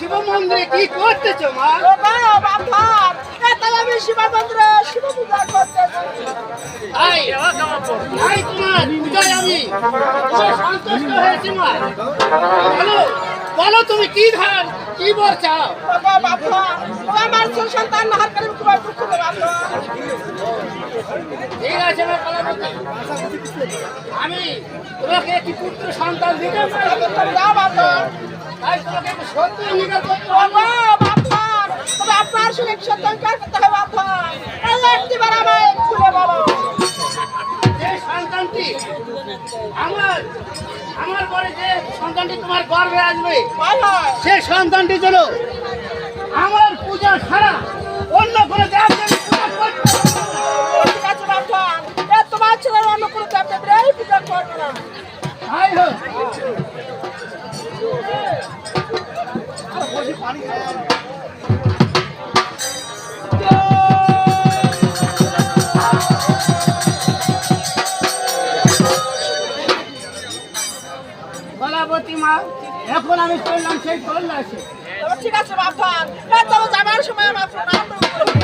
শিব মন্দিরে কি করতেছো মা? আমি শিব মন্দিরে শিব পূজা করতেছি। তোমার পূজায় আমি সন্তুষ্ট হয়েছি মা। বলো বলো তুমি কি ধান কি বর চাও? আমার সন্তান না হাত করে তোমার দুঃখ দেব। ঠিক আছে মা কলাবতী, আমি তোমাকে একটি পুত্র সন্তান দিতে পারি। তাই তোমাকে একটু সত্য অঙ্গীকার করতে হবে। তবে আপনার সঙ্গে সত্য অঙ্গীকার করতে হবে। একটিবার আমায় খুলে বলো। যে সন্তানটি আমার পরে যে সন্তানটি তোমার গর্ভে আসবে সে সন্তানটি যেন আমার পূজা ছাড়া অন্য কোনো দেবদেবীর পূজা করতে ঠিক আছে বাবা, তোমার ছেলের অন্য কোনো দেবদেবীর পূজা করবে না। তাই হোক। কলাবতী মা, এখন আমি চললাম সেই কৈলাসে। ঠিক আছে বাবা, তবে যাবার সময় আমার প্রণাম করবো।